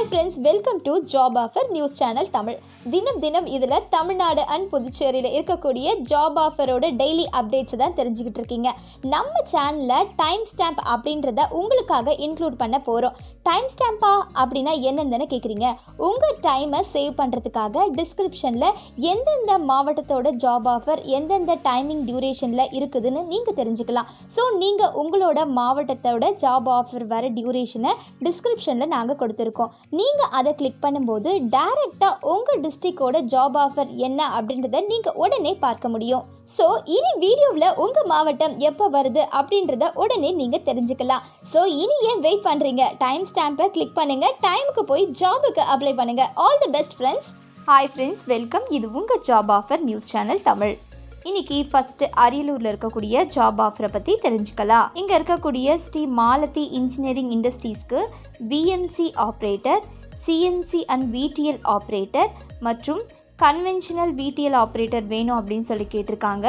Hi friends, welcome to job offer news channel Tamil. தினம் இதில் Tamil Nadu and புதுச்சேரியில் இருக்கக்கூடிய ஜாப் ஆஃபரோட டெய்லி அப்டேட்ஸ் தான் தெரிஞ்சுக்கிட்டு இருக்கீங்க. நம்ம சேனலில் டைம் ஸ்டாம்ப் அப்படின்றத உங்களுக்காக இன்க்ளூட் பண்ண போகிறோம். டைம் ஸ்டாம்பா அப்படின்னா என்னென்னு கேட்குறீங்க? உங்கள் டைமை சேவ் பண்ணுறதுக்காக டிஸ்கிரிப்ஷனில் எந்தெந்த மாவட்டத்தோட ஜாப் ஆஃபர் எந்தெந்த டைமிங் டியூரேஷனில் இருக்குதுன்னு நீங்கள் தெரிஞ்சுக்கலாம். ஸோ நீங்கள் உங்களோட மாவட்டத்தோட ஜாப் ஆஃபர் வர டியூரேஷனை டிஸ்கிரிப்ஷனில் நாங்கள் கொடுத்துருக்கோம். நீங்கள் அதை கிளிக் பண்ணும்போது டைரெக்டாக உங்கள் டிஸ்ட்ரிக்டோட ஜாப் ஆஃபர் என்ன அப்படின்றத நீங்கள் உடனே பார்க்க முடியும். ஸோ இனி வீடியோவில் உங்கள் மாவட்டம் எப்போ வருது அப்படின்றத உடனே நீங்கள் தெரிஞ்சுக்கலாம். ஸோ இனி ஏன் வெயிட் பண்ணுறீங்க? டைம் ஸ்டாம்பை கிளிக் பண்ணுங்கள், டைமுக்கு போய் ஜாபுக்கு அப்ளை பண்ணுங்கள். All the best friends. Hi friends, welcome. இது உங்கள் job offer news channel Tamil. இன்னைக்கு ஃபர்ஸ்ட் அரியலூரில் இருக்கக்கூடிய ஜாப் ஆஃபரை பற்றி தெரிஞ்சுக்கலாம். இங்கே இருக்கக்கூடிய ஸ்ரீ மாலதி இன்ஜினியரிங் இண்டஸ்ட்ரீஸ்க்கு PMC operator, CNC and VTL operator மற்றும் கன்வென்ஷனல் விடிஎல் ஆப்ரேட்டர் வேணும் அப்படின்னு சொல்லி கேட்டிருக்காங்க.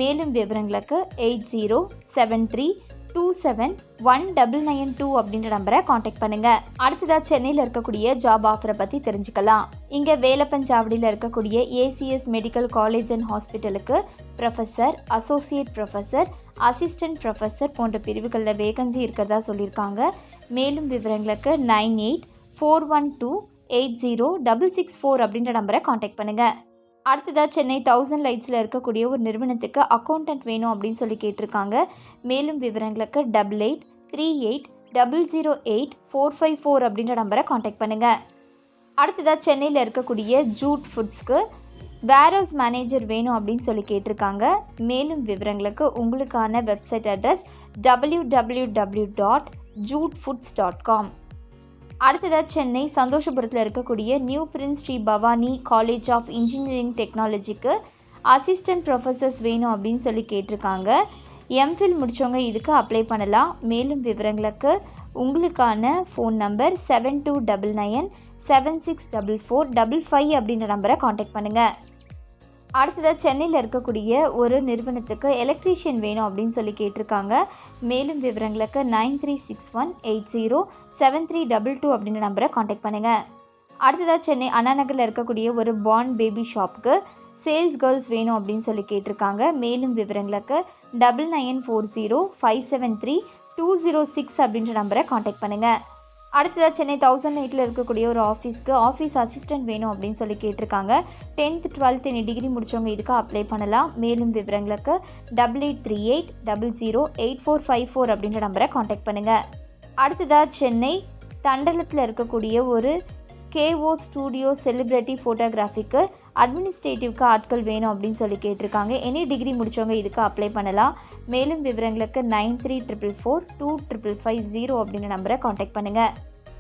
மேலும் விவரங்களுக்கு 8073271992 அப்படின்ற நம்பரை காண்டாக்ட் பண்ணுங்கள். அடுத்ததாக சென்னையில் இருக்கக்கூடிய ஜாப் ஆஃபரை பற்றி தெரிஞ்சுக்கலாம். இங்கே வேலப்பஞ்சாவடியில் இருக்கக்கூடிய ஏசிஎஸ் மெடிக்கல் காலேஜ் அண்ட் ஹாஸ்பிட்டலுக்கு professor, associate professor, assistant professor போன்ற பிரிவுகளில் வேகன்சி இருக்கிறதா சொல்லியிருக்காங்க. மேலும் விவரங்களுக்கு 9841280664 அப்படின்ற நம்பரை காண்டாக்ட் பண்ணுங்கள். அடுத்ததாக சென்னை 1000 லைட்ஸில் இருக்கக்கூடிய ஒரு நிறுவனத்துக்கு அக்கௌண்டன்ட் வேணும் அப்படின்னு சொல்லி கேட்டிருக்காங்க. மேலும் விவரங்களுக்கு 8838008454 அப்படின்ற நம்பரை காண்டாக்ட் பண்ணுங்கள். அடுத்ததாக சென்னையில் இருக்கக்கூடிய ஜூட் ஃபுட்ஸ்க்கு வேர்ஹவுஸ் மேனேஜர் வேணும் அப்படின்னு சொல்லி கேட்டிருக்காங்க. மேலும் விவரங்களுக்கு உங்களுக்கான வெப்சைட் அட்ரஸ் www.jutefoods.com. அடுத்ததாக சென்னை சந்தோஷபுரத்தில் இருக்கக்கூடிய new prince Shri Bhavani college of engineering டெக்னாலஜிக்கு அசிஸ்டன்ட் ப்ரொஃபஸர்ஸ் வேணும் அப்படின்னு சொல்லி கேட்டிருக்காங்க. எம்ஃபில் முடித்தவங்க இதுக்கு அப்ளை பண்ணலாம். மேலும் விவரங்களுக்கு உங்களுக்கான ஃபோன் நம்பர் 7299764455 அப்படின்ற நம்பரை காண்டாக்ட் பண்ணுங்கள். அடுத்ததாக சென்னையில் இருக்கக்கூடிய ஒரு நிறுவனத்துக்கு எலக்ட்ரீஷியன் வேணும் அப்படின்னு சொல்லி கேட்டிருக்காங்க. மேலும் விவரங்களுக்கு 9361807322 அப்படின்ற நம்பரை காண்டாக்ட் பண்ணுங்கள். அடுத்ததாக சென்னை அண்ணா நகரில் இருக்கக்கூடிய ஒரு பார்ன் பேபி ஷாப்புக்கு சேல்ஸ் கேர்ள்ஸ் வேணும் அப்படின்னு சொல்லி கேட்டிருக்காங்க. மேலும் விவரங்களுக்கு 9940573206 அப்படின்ற நம்பரை காண்டாக்ட் பண்ணுங்கள். அடுத்ததாக சென்னை 1008 இருக்கக்கூடிய ஒரு ஆஃபீஸ்க்கு ஆஃபீஸ் அசிஸ்டன்ட் வேணும் அப்படின்னு சொல்லி கேட்டிருக்காங்க. 10th 12th எனி டிகிரி முடித்தவங்க இதுக்கு அப்ளை பண்ணலாம். மேலும் விவரங்களுக்கு 8838008454 அப்படின்ற நம்பரை காண்டாக்ட் பண்ணுங்கள். அடுத்ததாக சென்னை தண்டலத்தில் இருக்கக்கூடிய ஒரு கேஓ ஸ்டூடியோ செலிப்ரிட்டி ஃபோட்டோகிராஃபிக்கு அட்மினிஸ்ட்ரேட்டிவ்க்கு ஆட்கள் வேணும் அப்படின்னு சொல்லி கேட்டிருக்காங்க. எனி டிகிரி முடித்தவங்க இதுக்கு அப்ளை பண்ணலாம். மேலும் விவரங்களுக்கு 9344225550 அப்படின்ற நம்பரை காண்டாக்ட் பண்ணுங்கள்.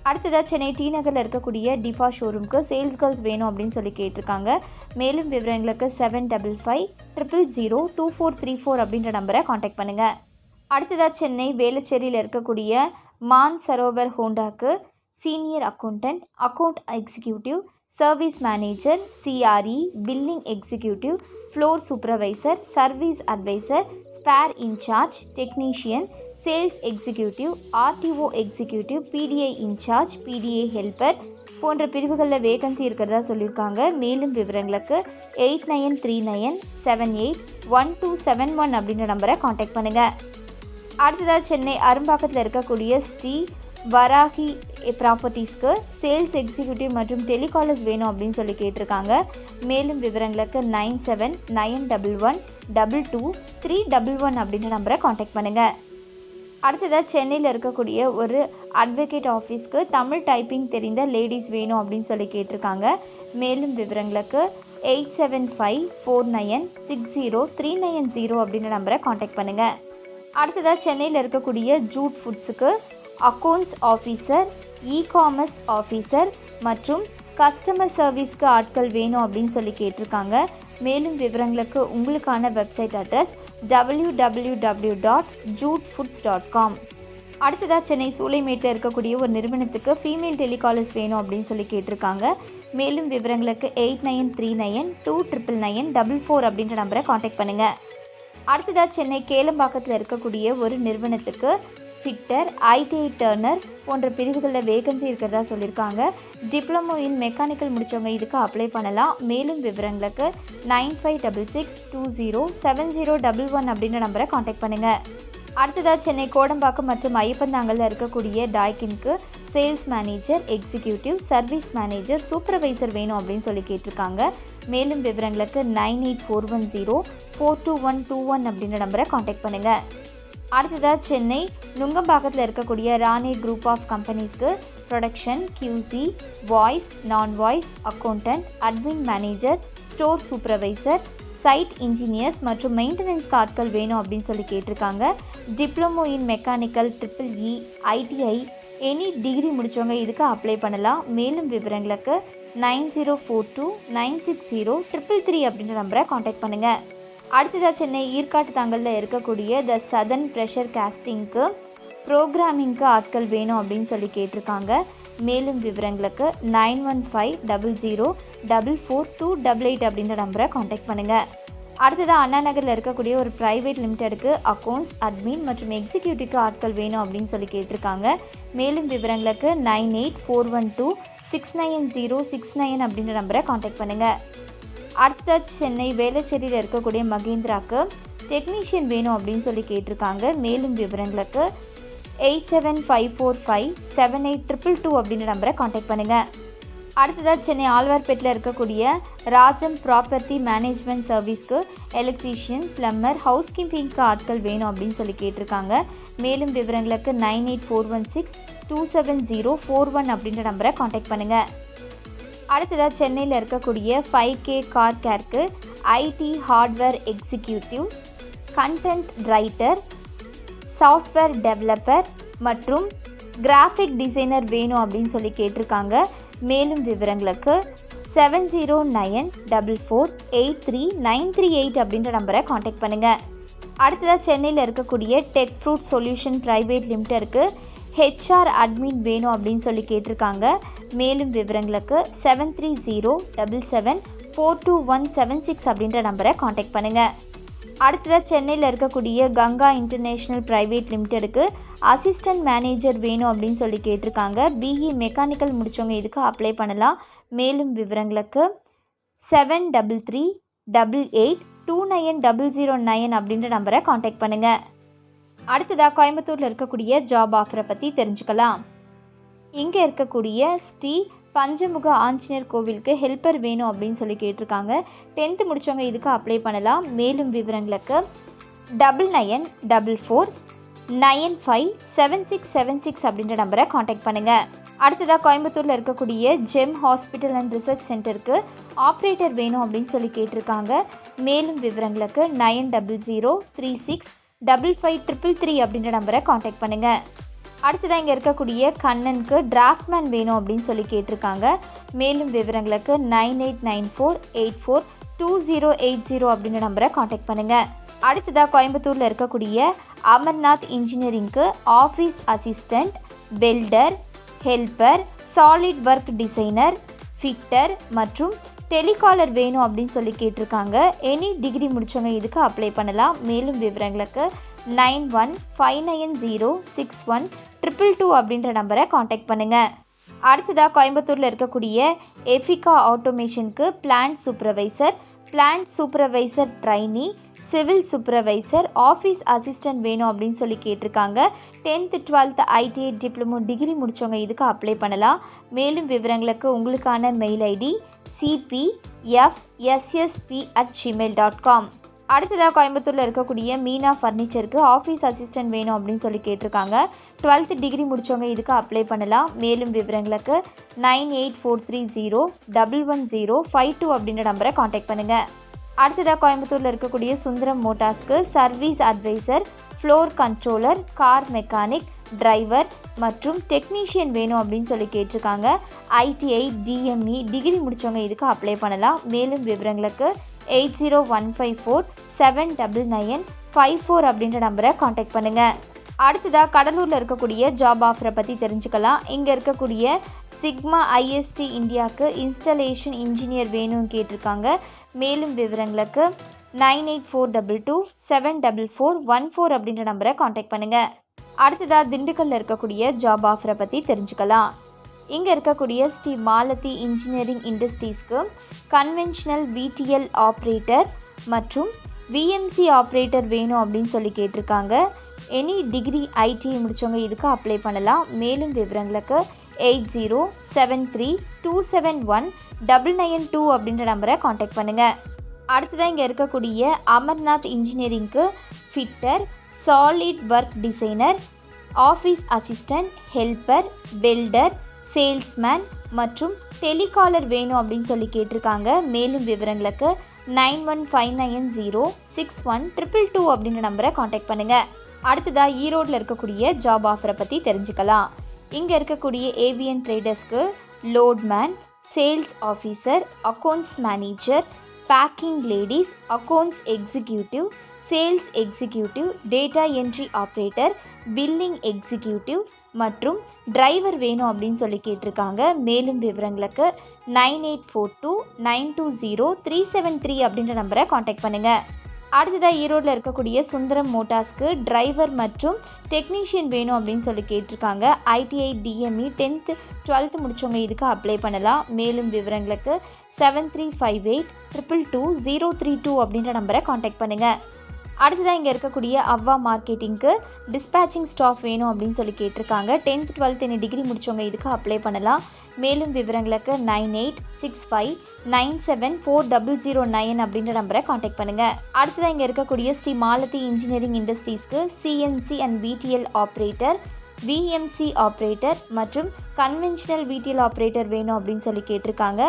அடுத்ததாக சென்னை டி நகரில் இருக்கக்கூடிய டிஃபா ஷோரூம்க்கு சேல்ஸ் கேர்ள்ஸ் வேணும் அப்படின்னு சொல்லி கேட்டிருக்காங்க. மேலும் விவரங்களுக்கு 7550002434 அப்படின்ற நம்பரை காண்டாக்ட் பண்ணுங்கள். அடுத்ததாக சென்னை வேளச்சேரியில் இருக்கக்கூடிய மான் சரோவர் ஹோண்டாக்கு senior accountant, account executive, service manager, CRE, billing executive, floor supervisor, service advisor, spare incharge, technician, sales executive, RTO executive, PDI incharge, PDI helper போன்ற பிரிவுகளில் வேகன்சி இருக்கிறதா சொல்லியிருக்காங்க. மேலும் விவரங்களுக்கு 8939781271 அப்படின்ற நம்பரை காண்டாக்ட் பண்ணுங்கள். அடுத்ததாக சென்னை அரும்பாக்கத்தில் இருக்கக்கூடிய ஸ்ரீ வராகி ப்ராப்பர்ட்டிஸ்க்கு சேல்ஸ் எக்ஸிக்யூட்டிவ் மற்றும் டெலிகாலர்ஸ் வேணும் அப்படின்னு சொல்லி கேட்டிருக்காங்க. மேலும் விவரங்களுக்கு 9791122311 அப்படின்ற நம்பரை காண்டாக்ட் பண்ணுங்கள். அடுத்ததாக சென்னையில் இருக்கக்கூடிய ஒரு அட்வொகேட் ஆஃபீஸ்க்கு தமிழ் டைப்பிங் தெரிந்த லேடிஸ் வேணும் அப்படின்னு சொல்லி கேட்டிருக்காங்க. மேலும் விவரங்களுக்கு 8754960390 அப்படின்ற நம்பரை காண்டாக்ட் பண்ணுங்கள். அடுத்ததாக சென்னையில் இருக்கக்கூடிய ஜூட் ஃபுட்ஸுக்கு அக்கௌண்ட்ஸ் ஆஃபீஸர், இ-காமர்ஸ் ஆஃபீஸர் மற்றும் கஸ்டமர் சர்வீஸ்க்கு ஆட்கள் வேணும் அப்படின்னு சொல்லி கேட்டிருக்காங்க. மேலும் விவரங்களுக்கு உங்களுக்கான வெப்சைட் அட்ரஸ் www.jutefoods.com. அடுத்ததாக சென்னை சூளைமேட்டில் இருக்கக்கூடிய ஒரு நிறுவனத்துக்கு ஃபீமேல் டெலிகாலர்ஸ் வேணும் அப்படின்னு சொல்லி கேட்டிருக்காங்க. மேலும் விவரங்களுக்கு 8939299944 அப்படின்ற நம்பரை காண்டாக்ட் பண்ணுங்கள். அடுத்ததாக சென்னை கேளம்பாக்கத்தில் இருக்கக்கூடிய ஒரு நிறுவனத்துக்கு ஃபிட்டர், ஐடிஐ டர்னர் போன்ற பிரிவுகளில் வேகன்சி இருக்கிறதா சொல்லியிருக்காங்க. டிப்ளமோ இன் மெக்கானிக்கல் முடித்தவங்க இதுக்கு அப்ளை பண்ணலாம். மேலும் விவரங்களுக்கு 9566207011 அப்படின்ற நம்பரை காண்டாக்ட் பண்ணுங்கள். அடுத்ததாக சென்னை கோடம்பாக்கம் மற்றும் ஐயப்பந்தாங்கல்ல இருக்கக்கூடிய டாய்கின்க்கு sales manager, executive, service manager, supervisor வேணும் அப்படின்னு சொல்லி கேட்டிருக்காங்க. மேலும் விவரங்களுக்கு 9841042121 அப்படின்ற நம்பரை காண்டாக்ட் பண்ணுங்கள். அடுத்ததாக சென்னை நுங்கம்பாக்கத்தில் இருக்கக்கூடிய ராணி குரூப் ஆஃப் கம்பெனிஸ்க்கு production, QC, voice, non voice, accountant, admin manager, store supervisor, site engineers மற்றும் மெயின்டெனன்ஸ்க்கு ஆட்கள் வேணும் அப்படின்னு சொல்லி கேட்டிருக்காங்க. Diploma in mechanical, EEE, ITI, any degree முடித்தவங்க இதுக்கு அப்ளை பண்ணலாம். மேலும் விவரங்களுக்கு 9042960333 அப்படின்ற நம்பரை காண்டாக்ட் பண்ணுங்கள். அடுத்ததாக சென்னை ஈர்க்காட்டு தாங்கலில் இருக்கக்கூடிய த சதர்ன் ப்ரெஷர் காஸ்டிங்க்கு ப்ரோக்ராமிங்க்கு ஆட்கள் வேணும் அப்படின்னு சொல்லி கேட்டிருக்காங்க. மேலும் விவரங்களுக்கு 9100044288 அப்படின்ற நம்பரை காண்டாக்ட் பண்ணுங்கள். அடுத்ததாக அண்ணா நகரில் இருக்கக்கூடிய ஒரு ப்ரைவேட் லிமிடெடுக்கு அக்கௌண்ட்ஸ், அட்மின் மற்றும் எக்ஸிக்யூட்டிவ்க்கு ஆட்கள் வேணும் அப்படின்னு சொல்லி கேட்டிருக்காங்க. மேலும் விவரங்களுக்கு 9841269069 அப்படின்ற நம்பரை காண்டாக்ட் பண்ணுங்கள். அடுத்த சென்னை வேளச்சேரியில் இருக்கக்கூடிய மகேந்திராக்கு டெக்னீஷியன் வேணும் அப்படின்னு சொல்லி கேட்டிருக்காங்க. மேலும் விவரங்களுக்கு 8754578222 அப்படின்ற நம்பரை காண்டாக்ட் பண்ணுங்கள். அடுத்ததாக சென்னை ஆழ்வார்பேட்டில் இருக்கக்கூடிய ராஜம் ப்ராப்பர்ட்டி மேனேஜ்மெண்ட் சர்வீஸ்க்கு எலக்ட்ரீஷியன், பிளம்பர், ஹவுஸ் கீப்பிங்க்கு ஆட்கள் வேணும் அப்படின்னு சொல்லி கேட்டிருக்காங்க. மேலும் விவரங்களுக்கு 9841627041 அப்படின்ற நம்பரை காண்டாக்ட் பண்ணுங்கள். அடுத்ததாக சென்னையில் இருக்கக்கூடிய 5K கார் கேருக்கு IT hardware executive, content writer, software developer மற்றும் கிராஃபிக் டிசைனர் வேணும் அப்படின்னு சொல்லி கேட்டிருக்காங்க. மேலும் விவரங்களுக்கு 7094483938 அப்படின்ற நம்பரை காண்டாக்ட் பண்ணுங்கள். அடுத்ததாக சென்னையில் இருக்கக்கூடிய டெக் ஃப்ரூட் சொல்யூஷன் ப்ரைவேட் லிமிடெடுக்கு HR அட்மின் வேணும் அப்படின்னு சொல்லி கேட்டிருக்காங்க. மேலும் விவரங்களுக்கு 7307742176 அப்படின்ற நம்பரை காண்டாக்ட் பண்ணுங்கள். அடுத்ததாக சென்னையில் இருக்கக்கூடிய கங்கா இன்டர்நேஷ்னல் ப்ரைவேட் லிமிடெடுக்கு அசிஸ்டன்ட் மேனேஜர் வேணும் அப்படின்னு சொல்லி கேட்டிருக்காங்க. BE மெக்கானிக்கல் முடித்தவங்க இதுக்கு அப்ளை பண்ணலாம். மேலும் விவரங்களுக்கு 7388829009 அப்படின்ற நம்பரை காண்டாக்ட் பண்ணுங்கள். அடுத்ததாக கோயம்புத்தூரில் இருக்கக்கூடிய ஜாப் ஆஃபரை பற்றி தெரிஞ்சுக்கலாம். இங்கே இருக்கக்கூடிய ஸ்ரீ பஞ்சமுக ஆஞ்சநேயர் கோவிலுக்கு ஹெல்ப்பர் வேணும் அப்படின்னு சொல்லி கேட்டிருக்காங்க. 10th முடித்தவங்க இதுக்கு அப்ளை பண்ணலாம். மேலும் விவரங்களுக்கு 9944957676 அப்படின்ற நம்பரை காண்டாக்ட் பண்ணுங்கள். அடுத்ததாக கோயம்புத்தூரில் இருக்கக்கூடிய ஜெம் ஹாஸ்பிட்டல் அண்ட் ரிசர்ச் சென்டருக்கு ஆப்ரேட்டர் வேணும் அப்படின்னு சொல்லி கேட்டிருக்காங்க. மேலும் விவரங்களுக்கு 90365533 அப்படின்ற நம்பரை காண்டாக்ட் பண்ணுங்கள். அடுத்ததாக இங்கே இருக்கக்கூடிய கண்ணனுக்கு டிராஃப்ட்மேன் வேணும் அப்படின்னு சொல்லி கேட்டிருக்காங்க. மேலும் விவரங்களுக்கு 9894842080 அப்படின்ற நம்பரை காண்டாக்ட் பண்ணுங்கள். அடுத்ததாக கோயம்புத்தூரில் இருக்கக்கூடிய அமர்நாத் இன்ஜினியரிங்க்கு office assistant, welder, helper, solid work designer, fitter மற்றும் டெலிகாலர் வேணும் அப்படின்னு சொல்லி கேட்டிருக்காங்க. எனி டிகிரி முடித்தவங்க இதுக்கு அப்ளை பண்ணலாம். மேலும் விவரங்களுக்கு 9159061222 அப்படின்ற நம்பரை காண்டாக்ட் பண்ணுங்கள். அடுத்ததாக கோயம்புத்தூரில் இருக்கக்கூடிய எஃபிகா ஆட்டோமேஷனுக்கு plant supervisor trainee, civil supervisor, office assistant வேணும் அப்படின்னு சொல்லி கேட்டிருக்காங்க. 10th 12th ITI diploma degree முடித்தவங்க இதுக்கு அப்ளை பண்ணலாம். மேலும் விவரங்களுக்கு உங்களுக்கான மெயில் ஐடி cpfssp@gmail.com. அடுத்ததாக கோயம்புத்தூரில் இருக்கக்கூடிய மீனா ஃபர்னிச்சருக்கு ஆஃபீஸ் அசிஸ்டன்ட் வேணும் அப்படின்னு சொல்லி கேட்டிருக்காங்க. 12th டிகிரி முடித்தவங்க இதுக்கு அப்ளை பண்ணலாம். மேலும் விவரங்களுக்கு 9843011052 அப்படின்ற நம்பரை காண்டாக்ட் பண்ணுங்கள். அடுத்ததாக கோயம்புத்தூரில் இருக்கக்கூடிய சுந்தரம் மோட்டார்ஸ்க்கு service advisor, floor controller, car mechanic, driver மற்றும் டெக்னீஷியன் வேணும் அப்படின்னு சொல்லி கேட்டிருக்காங்க. ITI DME டிகிரி முடித்தவங்க இதுக்கு அப்ளை பண்ணலாம். மேலும் விவரங்களுக்கு 8015479954 அப்படின்ற நம்பரை காண்டாக்ட் பண்ணுங்கள். அடுத்ததாக கடலூரில் இருக்கக்கூடிய ஜாப் ஆஃபரை பற்றி தெரிஞ்சுக்கலாம். இங்கே இருக்கக்கூடிய சிக்மா IST இந்தியாவுக்கு இன்ஸ்டலேஷன் இன்ஜினியர் வேணும்னு கேட்டிருக்காங்க. மேலும் விவரங்களுக்கு 9842274414 அப்படின்ற நம்பரை காண்டாக்ட் பண்ணுங்கள். அடுத்ததாக திண்டுக்கல்லில் இருக்கக்கூடிய ஜாப் ஆஃபரை பற்றி தெரிஞ்சுக்கலாம். இங்கே இருக்கக்கூடிய ஸ்ரீ மாலதி இன்ஜினியரிங் இண்டஸ்ட்ரீஸ்க்கு கன்வென்ஷனல் விடிஎல் ஆப்ரேட்டர் மற்றும் விஎம்சி ஆப்ரேட்டர் வேணும் அப்படின்னு சொல்லி கேட்டிருக்காங்க. எனி டிகிரி ஐடிஐ முடித்தவங்க இதுக்கு அப்ளை பண்ணலாம். மேலும் விவரங்களுக்கு 8073271992 அப்படின்ற நம்பரை காண்டாக்ட் பண்ணுங்கள். அடுத்ததாக இங்கே இருக்கக்கூடிய அமர்நாத் இன்ஜினியரிங்க்கு fitter, solid work designer, office assistant, helper, welder, salesman மற்றும் டெலிகாலர் வேணும் அப்படின்னு சொல்லி கேட்டிருக்காங்க. மேலும் விவரங்களுக்கு 9159061222 அப்படின்ற நம்பரை காண்டாக்ட் பண்ணுங்கள். அடுத்ததாக ஈரோட்டில் இருக்கக்கூடிய ஜாப் ஆஃபரை பற்றி தெரிஞ்சுக்கலாம். இங்கே இருக்கக்கூடிய ஏவியன் ட்ரேடர்ஸ்க்கு loadman, sales officer, accounts manager, packing ladies, accounts executive, sales executive, data entry operator, billing executive மற்றும் டிரைவர் வேணும் அப்படின்னு சொல்லி கேட்டிருக்காங்க. மேலும் விவரங்களுக்கு 9842920373 அப்படின்ற நம்பரை காண்டாக்ட் பண்ணுங்கள். அடுத்ததாக ஈரோட்டில் இருக்கக்கூடிய சுந்தரம் மோட்டார்ஸ்க்கு டிரைவர் மற்றும் டெக்னீஷியன் வேணும் அப்படின்னு சொல்லி கேட்டிருக்காங்க. ஐடிஐ, டிஎம்இ, 10th 12th முடித்தவங்க இதுக்கு அப்ளை பண்ணலாம். மேலும் விவரங்களுக்கு 7358222032 அப்படின்ற நம்பரை காண்டாக்ட் பண்ணுங்கள். அடுத்ததாக இங்கே இருக்கக்கூடிய அவ்வா மார்க்கெட்டிங்க்கு டிஸ்பேச்சிங் ஸ்டாஃப் வேணும் அப்படின்னு சொல்லி கேட்டிருக்காங்க. 10th 12th என்ன டிகிரி முடித்தவங்க இதுக்கு அப்ளை பண்ணலாம். மேலும் விவரங்களுக்கு 9865974009 அப்படின்ற நம்பரை காண்டாக்ட் பண்ணுங்கள். அடுத்ததாக இங்கே இருக்கக்கூடிய ஸ்ரீ மாலதி இன்ஜினியரிங் இண்டஸ்ட்ரீஸ்க்கு CNC and VTL operator, VMC operator மற்றும் கன்வென்ஷனல் விடிஎல் ஆப்ரேட்டர் வேணும் அப்படின்னு சொல்லி கேட்டிருக்காங்க.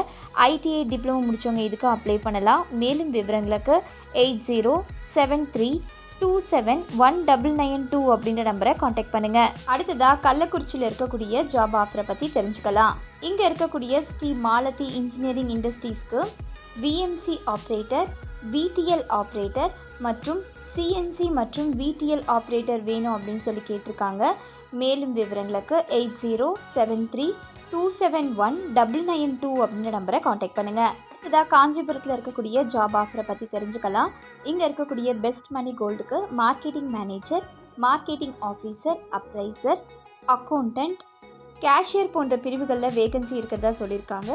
ஐடிஐ டிப்ளமோ முடித்தவங்க இதுக்கு அப்ளை பண்ணலாம். மேலும் விவரங்களுக்கு 8073271992 அப்படின்ற நம்பரை காண்டாக்ட் பண்ணுங்கள். அடுத்ததாக கள்ளக்குறிச்சியில் இருக்கக்கூடிய ஜாப் ஆஃபரை பற்றி தெரிஞ்சுக்கலாம். இங்கே இருக்கக்கூடிய ஸ்ரீ மாலதி இன்ஜினியரிங் இண்டஸ்ட்ரீஸ்க்கு விஎம்சி ஆப்ரேட்டர், விடிஎல் ஆப்ரேட்டர் மற்றும் சிஎன்சி மற்றும் விடிஎல் ஆப்ரேட்டர் வேணும் அப்படின்னு சொல்லி கேட்டிருக்காங்க. மேலும் விவரங்களுக்கு 8073271992 அப்படின்ற நம்பரை காண்டாக்ட் பண்ணுங்கள். அடுத்ததாக காஞ்சிபுரத்தில் இருக்கக்கூடிய ஜாப் ஆஃபரை பற்றி தெரிஞ்சுக்கலாம். இங்கே இருக்கக்கூடிய பெஸ்ட் மணி கோல்டுக்கு marketing manager, marketing officer, appraiser, accountant, cashier போன்ற பிரிவுகளில் வேகன்சி இருக்கிறதா சொல்லியிருக்காங்க.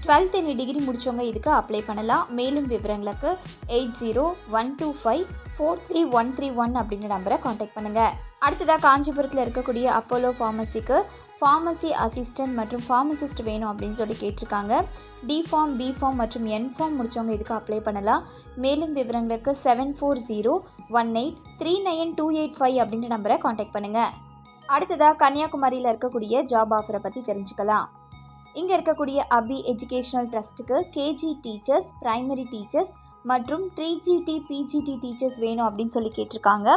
12th என்ன டிகிரி முடித்தவங்க இதுக்கு அப்ளை பண்ணலாம். மேலும் விவரங்களுக்கு 8012543131 அப்படின்ற நம்பரை காண்டாக்ட் பண்ணுங்கள். அடுத்ததாக காஞ்சிபுரத்தில் இருக்கக்கூடிய அப்போலோ ஃபார்மசிக்கு ஃபார்மசி அசிஸ்டன்ட் மற்றும் ஃபார்மசிஸ்ட் வேணும் அப்படின்னு சொல்லி கேட்டிருக்காங்க. டிஃபார்ம், பிஃபார்ம் மற்றும் என்ஃபார்ம் முடித்தவங்க இதுக்கு அப்ளை பண்ணலாம். மேலும் விவரங்களுக்கு 7401839285 அப்படின்ற நம்பரை காண்டாக்ட் பண்ணுங்கள். அடுத்ததாக கன்னியாகுமரியில் இருக்கக்கூடிய ஜாப் ஆஃபரை பற்றி தெரிஞ்சுக்கலாம். இங்கே இருக்கக்கூடிய அபி எஜுகேஷனல் ட்ரஸ்ட்டுக்கு கேஜி டீச்சர்ஸ், பிரைமரி டீச்சர்ஸ் மற்றும் 3GT பிஜிடி டீச்சர்ஸ் வேணும் அப்படின்னு சொல்லி கேட்டிருக்காங்க.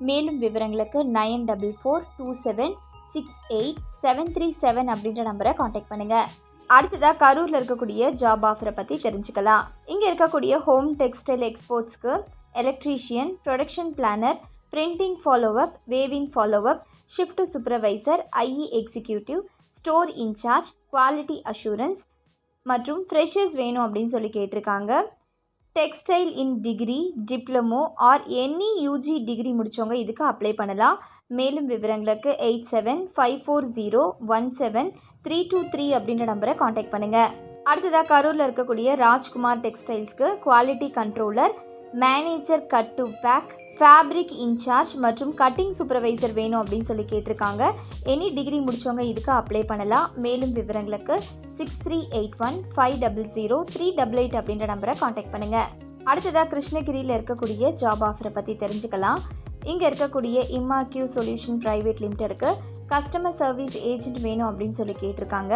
மேலும் விவரங்களுக்கு 9427668737 அப்படின்ற நம்பரை காண்டாக்ட் பண்ணுங்கள். அடுத்ததாக கரூரில் இருக்கக்கூடிய ஜாப் ஆஃபரை பற்றி தெரிஞ்சுக்கலாம். இங்கே இருக்கக்கூடிய ஹோம் டெக்ஸ்டைல் எக்ஸ்போர்ட்ஸ்க்கு electrician, production planner, printing follow up, weaving follow up, shift supervisor, IE executive, store in charge, quality assurance மற்றும் ஃப்ரெஷர்ஸ் வேணும் அப்படின்னு சொல்லி கேட்டிருக்காங்க. Textile in degree, diploma or any UG degree முடித்தவங்க இதுக்கு அப்ளை பண்ணலாம். மேலும் விவரங்களுக்கு 8754017323 அப்படின்ற நம்பரை காண்டாக்ட் பண்ணுங்கள். அடுத்ததாக கரூரில் இருக்கக்கூடிய ராஜ்குமார் டெக்ஸ்டைல்ஸ்க்கு quality controller, manager cut to pack, fabric in charge மற்றும் கட்டிங் சூப்பர்வைசர் வேணும் அப்படின்னு சொல்லி கேட்டிருக்காங்க. எனி டிகிரி முடித்தவங்க இதுக்கு அப்ளை பண்ணலாம். மேலும் விவரங்களுக்கு 6381500388 அப்படின்ற நம்பரை காண்டாக்ட் பண்ணுங்கள். அடுத்ததாக கிருஷ்ணகிரியில் இருக்கக்கூடிய ஜாப் ஆஃபரை பற்றி தெரிஞ்சுக்கலாம். இங்கே இருக்கக்கூடிய இம்மாக்யூ சொல்யூஷன் பிரைவேட் லிமிடெடுக்கு கஸ்டமர் சர்வீஸ் ஏஜென்ட் வேணும் அப்படின்னு சொல்லி கேட்டிருக்காங்க.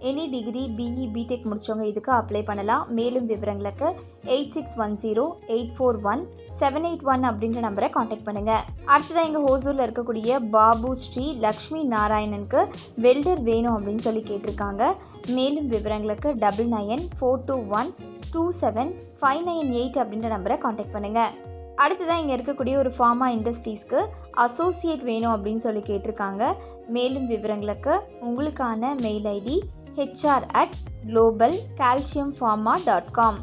எனி டிகிரி, பிஇ, பிடெக் முடித்தவங்க இதுக்கு அப்ளை பண்ணலாம். மேலும் விவரங்களுக்கு 8610841781 அப்படின்ற நம்பரை காண்டாக்ட் பண்ணுங்கள். அடுத்ததாக இங்கே ஹோசூரில் இருக்கக்கூடிய பாபு ஸ்ரீ லக்ஷ்மி நாராயணனுக்கு வெல்டர் வேணும் அப்படின்னு சொல்லி கேட்டிருக்காங்க. மேலும் விவரங்களுக்கு 9942127598 அப்படின்ற நம்பரை காண்டாக்ட் பண்ணுங்கள். அடுத்ததாக இங்கே இருக்கக்கூடிய ஒரு ஃபார்மா இண்டஸ்ட்ரீஸ்க்கு அசோசியேட் வேணும் அப்படின்னு சொல்லி கேட்டிருக்காங்க. மேலும் விவரங்களுக்கு உங்களுக்கான மெயில் ஐடி hr@globalcalciumpharma.com.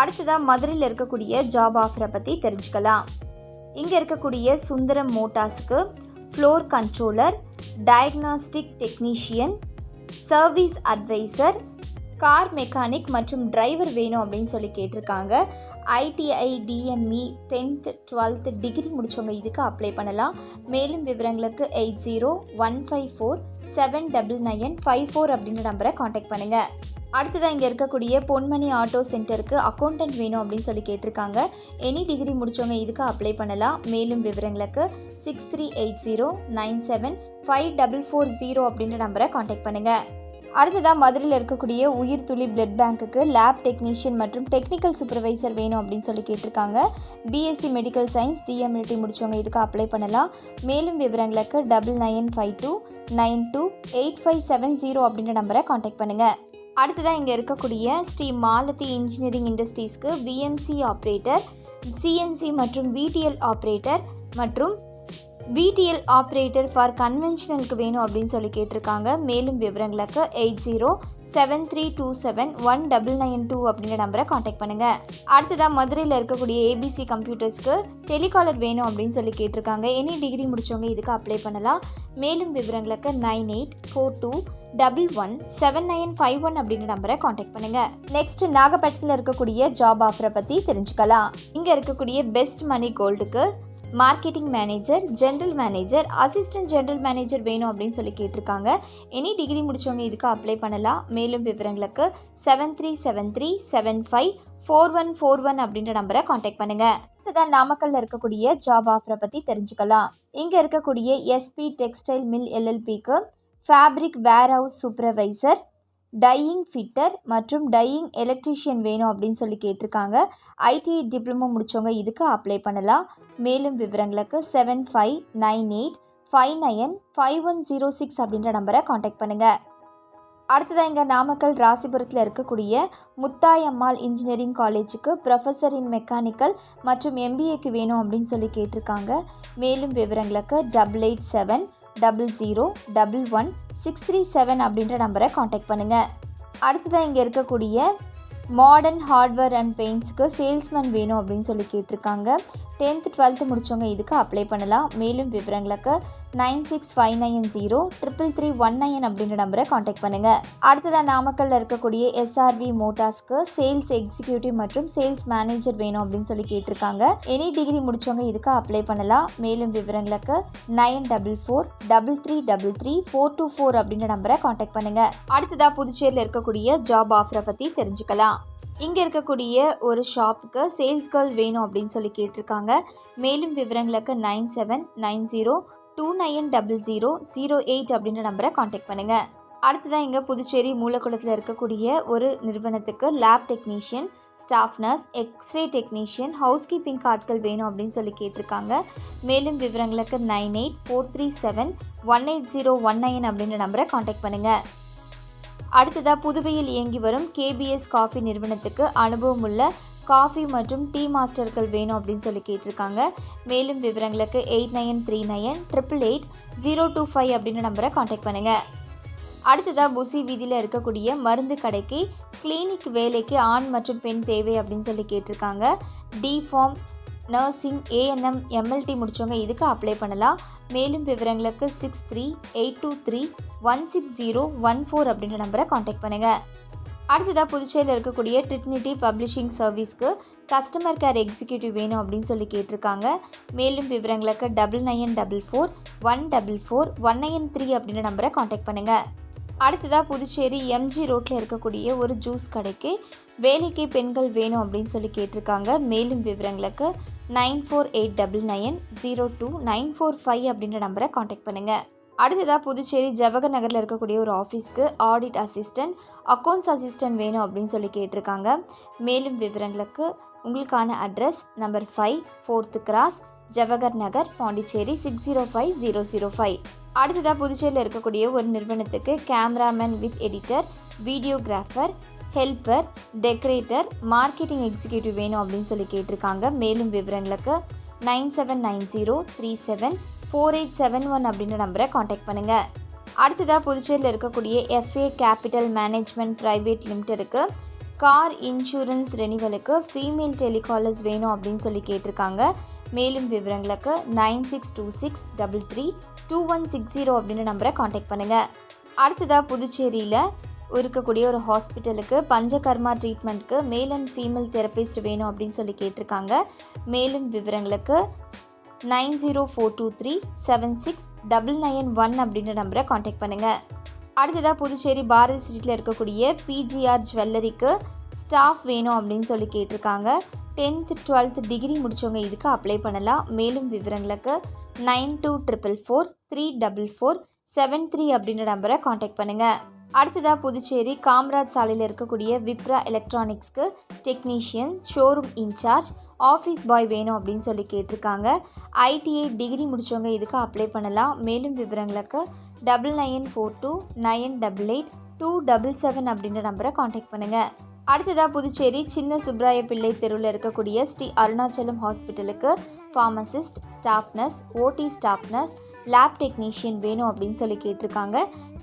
அடுத்ததாக மதுரையில் இருக்கக்கூடிய ஜாப் ஆஃபரை பற்றி தெரிஞ்சுக்கலாம். இங்கே இருக்கக்கூடிய சுந்தரம் மோட்டார்ஸ்க்கு floor controller, diagnostic technician, service advisor, car mechanic மற்றும் டிரைவர் வேணும் அப்படின்னு சொல்லி கேட்டிருக்காங்க. ITI, DME, 10th 12th degree முடித்தவங்க இதுக்கு அப்ளை பண்ணலாம். மேலும் விவரங்களுக்கு 8015479954 அப்படின்ற நம்பரை காண்டாக்ட் பண்ணுங்கள். அடுத்ததாக இங்கே இருக்கக்கூடிய பொன்மணி ஆட்டோ சென்டருக்கு அக்கௌண்டன்ட் வேணும் அப்படின்னு சொல்லி கேட்டிருக்காங்க. எனி டிகிரி முடித்தவங்க இதுக்கு அப்ளை பண்ணலாம். மேலும் விவரங்களுக்கு 6380975440 அப்படின்ற நம்பரை காண்டாக்ட் பண்ணுங்கள். அடுத்ததாக மதுரையில் இருக்கக்கூடிய உயிர் துளி பிளட் பேங்க்குக்கு லேப் டெக்னீஷியன் மற்றும் டெக்னிக்கல் சூப்பர்வைசர் வேணும் அப்படின்னு சொல்லி கேட்டிருக்காங்க. பிஎஸ்சி மெடிக்கல் சயின்ஸ், டிஎம்எல்டி முடித்தவங்க இதுக்கு அப்ளை பண்ணலாம். மேலும் விவரங்களுக்கு 9952928570 அப்படின்ற நம்பரை காண்டாக்ட் பண்ணுங்கள். அடுத்ததாக இங்கே இருக்கக்கூடிய ஸ்ரீ மாலதி இன்ஜினியரிங் இண்டஸ்ட்ரீஸ்க்கு விஎம்சி ஆப்ரேட்டர், சிஎன்சி மற்றும் விடிஎல் ஆப்ரேட்டர் மற்றும் விடிஎல் ஆப்ரேட்டர் ஃபார் கன்வென்ஷனலுக்கு வேணும் அப்படின்னு சொல்லி கேட்டிருக்காங்க. மேலும் விவரங்களுக்கு 8073271992 அப்படின்ற நம்பரை காண்டாக்ட் பண்ணுங்கள். அடுத்ததாக மதுரையில் இருக்கக்கூடிய ஏபிசி கம்ப்யூட்டர்ஸ்க்கு டெலிகாலர் வேணும் அப்படின்னு சொல்லி கேட்டிருக்காங்க. எனி டிகிரி முடித்தவங்க இதுக்கு அப்ளை பண்ணலாம். மேலும் விவரங்களுக்கு 9842117951 அப்படின்ற நம்பரை காண்டாக்ட் பண்ணுங்கள். நெக்ஸ்ட் நாகப்பட்டினத்தில் இருக்கக்கூடிய ஜாப் ஆஃபரை பற்றி தெரிஞ்சுக்கலாம். இங்கே இருக்கக்கூடிய பெஸ்ட் மணி கோல்டுக்கு marketing manager, general manager, assistant general manager வேணும் அப்படின்னு சொல்லி கேட்டிருக்காங்க. எனி டிகிரி முடித்தவங்க இதுக்கு அப்ளை பண்ணலாம். மேலும் விவரங்களுக்கு 7373754141 அப்படின்ற நம்பரை காண்டாக்ட் பண்ணுங்கள். இதுதான் நாமக்கல்ல இருக்கக்கூடிய ஜாப் ஆஃபரை பற்றி தெரிஞ்சுக்கலாம். இங்கே இருக்கக்கூடிய எஸ்பி டெக்ஸ்டைல் மில் எல்எல்பிக்கு fabric warehouse supervisor, dyeing fitter மற்றும் டையிங் எலக்ட்ரீஷியன் வேணும் அப்படின்னு சொல்லி கேட்டிருக்காங்க. ஐடிஐ டிப்ளமோ முடித்தவங்க இதுக்கு அப்ளை பண்ணலாம். மேலும் விவரங்களுக்கு 7598595106 அப்படின்ற நம்பரை காண்டாக்ட் பண்ணுங்கள். அடுத்ததாக இங்கே நாமக்கல் ராசிபுரத்தில் இருக்கக்கூடிய முத்தாயம்மாள் இன்ஜினியரிங் காலேஜுக்கு ப்ரொஃபஸர் இன் மெக்கானிக்கல் மற்றும் எம்பிஏக்கு வேணும் அப்படின்னு சொல்லி கேட்டிருக்காங்க. மேலும் விவரங்களுக்கு 887000116337 அப்படின்ற நம்பரை காண்டாக்ட் பண்ணுங்கள். அடுத்ததாக இங்கே இருக்கக்கூடிய மாடர்ன் ஹார்ட்வேர் அண்ட் பெயிண்ட்ஸுக்கு சேல்ஸ்மேன் வேணும் அப்படின்னு சொல்லி கேட்டிருக்காங்க. 10th 12th முடித்தவங்க இதுக்கு அப்ளை பண்ணலாம். மேலும் விவரங்களுக்கு 9659033319 அப்படின்ற நம்பரை காண்டாக்ட் பண்ணுங்கள். அடுத்ததாக நாமக்கல்ல இருக்கக்கூடிய எஸ்ஆர்வி மோட்டார்ஸ்க்கு சேல்ஸ் எக்ஸிக்யூட்டிவ் மற்றும் சேல்ஸ் மேனேஜர் வேணும் அப்படின்னு சொல்லி கேட்டிருக்காங்க. எனி டிகிரி முடித்தவங்க இதுக்கு அப்ளை பண்ணலாம். மேலும் விவரங்களுக்கு 9443333424 அப்படின்ற நம்பரை காண்டாக்ட் பண்ணுங்கள். அடுத்ததாக புதுச்சேரியில் இருக்கக்கூடிய ஜாப் ஆஃபரை பற்றி தெரிஞ்சுக்கலாம். இங்கே இருக்கக்கூடிய ஒரு ஷாப்புக்கு சேல்ஸ் கேர்ள் வேணும் அப்படின்னு சொல்லி கேட்டிருக்காங்க. மேலும் விவரங்களுக்கு 9790290008 அப்படின்ற நம்பரை காண்டாக்ட் பண்ணுங்கள். அடுத்ததான் இங்கே புதுச்சேரி மூலக்குளத்தில் இருக்கக்கூடிய ஒரு நிறுவனத்துக்கு lab technician, staff nurse, x ray technician, housekeeping ஆட்கள் வேணும் அப்படின்னு சொல்லி கேட்டிருக்காங்க. மேலும் விவரங்களுக்கு 9843718019 அப்படின்ற நம்பரை காண்டாக்ட் பண்ணுங்கள். அடுத்ததாக புதுவையில் இயங்கி வரும் கேபிஎஸ் காஃபி நிறுவனத்துக்கு அனுபவமுள்ள காஃபி மற்றும் டீ மாஸ்டர்கள் வேணும் அப்படின்னு சொல்லி கேட்டிருக்காங்க. மேலும் விவரங்களுக்கு 8939888025 அப்படின்ற நம்பரை காண்டாக்ட் பண்ணுங்கள். அடுத்ததாக புசி வீதியில் இருக்கக்கூடிய மருந்து கடைக்கு கிளினிக் வேலைக்கு ஆண் மற்றும் பெண் தேவை அப்படின்னு சொல்லி கேட்டிருக்காங்க. டிஃபார்ம், நர்சிங், ஏஎன்எம், எம்எல்டி முடித்தவங்க இதுக்கு அப்ளை பண்ணலாம். மேலும் விவரங்களுக்கு 6382316014 அப்படின்ற நம்பரை காண்டாக்ட் பண்ணுங்கள். அடுத்ததாக புதுச்சேரியில் இருக்கக்கூடிய ட்ரினிட்டி பப்ளிஷிங் சர்வீஸ்க்கு கஸ்டமர் கேர் எக்ஸிக்யூட்டிவ் வேணும் அப்படின்னு சொல்லி கேட்டிருக்காங்க. மேலும் விவரங்களுக்கு 9944144193 அப்படின்ற நம்பரை காண்டாக்ட் பண்ணுங்கள். அடுத்ததாக புதுச்சேரி எம்ஜி ரோட்டில் இருக்கக்கூடிய ஒரு ஜூஸ் கடைக்கு வேலைக்கு பெண்கள் வேணும் அப்படின்னு சொல்லி கேட்டிருக்காங்க. மேலும் விவரங்களுக்கு 9489902945 அப்படின்ற நம்பரை காண்டாக்ட் பண்ணுங்கள். அடுத்ததாக புதுச்சேரி ஜவஹர் நகரில் இருக்கக்கூடிய ஒரு ஆஃபீஸ்க்கு ஆடிட் அசிஸ்டன்ட், அக்கௌண்ட்ஸ் அசிஸ்டன்ட் வேணும் அப்படின்னு சொல்லி கேட்டிருக்காங்க. மேலும் விவரங்களுக்கு உங்களுக்கான address number 5 4th Cross, Jawahar Nagar, Pondicherry 605005. அடுத்ததாக புதுச்சேரியில் இருக்கக்கூடிய ஒரு நிறுவனத்துக்கு cameraman with editor, videographer, helper, decorator, marketing executive வேணும் அப்படின்னு சொல்லி கேட்டிருக்காங்க. மேலும் விவரங்களுக்கு 9790374871 அப்படின்ற நம்பரை காண்டாக்ட் பண்ணுங்கள். அடுத்ததாக புதுச்சேரியில் இருக்கக்கூடிய எஃப்ஏ கேபிட்டல் மேனேஜ்மெண்ட் பிரைவேட் லிமிட்டெடுக்கு கார் இன்சூரன்ஸ் ரெனிவலுக்கு ஃபீமேல் டெலிகாலர்ஸ் வேணும் அப்படின்னு சொல்லி கேட்டிருக்காங்க. மேலும் விவரங்களுக்கு 9626332160 அப்படின்ற நம்பரை காண்டாக்ட் பண்ணுங்கள். அடுத்ததாக புதுச்சேரியில் இருக்கக்கூடிய ஒரு ஹாஸ்பிட்டலுக்கு Panchakarma ட்ரீட்மெண்ட்க்கு male and female therapist வேணும் அப்படின்னு சொல்லி கேட்டிருக்காங்க. மேலும் விவரங்களுக்கு 9042376991 அப்படின்ற நம்பரை காண்டாக்ட் பண்ணுங்கள். அடுத்ததாக புதுச்சேரி பாரதி ஸ்ட்ரீட்டில் இருக்கக்கூடிய பிஜிஆர் ஜுவல்லரிக்கு ஸ்டாஃப் வேணும் அப்படின்னு சொல்லி கேட்டிருக்காங்க. 10th 12th டிகிரி முடித்தவங்க இதுக்கு அப்ளை பண்ணலாம். மேலும் விவரங்களுக்கு 9244434473 அப்படின்ற நம்பரை காண்டாக்ட் பண்ணுங்கள். அடுத்ததாக புதுச்சேரி காமராஜ் சாலையில் இருக்கக்கூடிய விப்ரா எலக்ட்ரானிக்ஸ்க்கு technician, showroom in charge, office boy வேணும் அப்படின்னு சொல்லி கேட்டிருக்காங்க. ஐடிஐ டிகிரி முடித்தவங்க இதுக்கு அப்ளை பண்ணலாம். மேலும் விவரங்களுக்கு 9942988277 அப்படின்ற நம்பரை காண்டாக்ட் பண்ணுங்கள். அடுத்ததாக புதுச்சேரி சின்ன சுப்ராய பிள்ளை தெருவில் இருக்கக்கூடிய ஸ்ரீ அருணாச்சலம் ஹாஸ்பிட்டலுக்கு ஃபார்மசிஸ்ட், ஸ்டாஃப் நர்ஸ், ஓடி ஸ்டாஃப் நர்ஸ், லேப் டெக்னீஷியன் வேணும் அப்படின்னு சொல்லி கேட்டிருக்காங்க.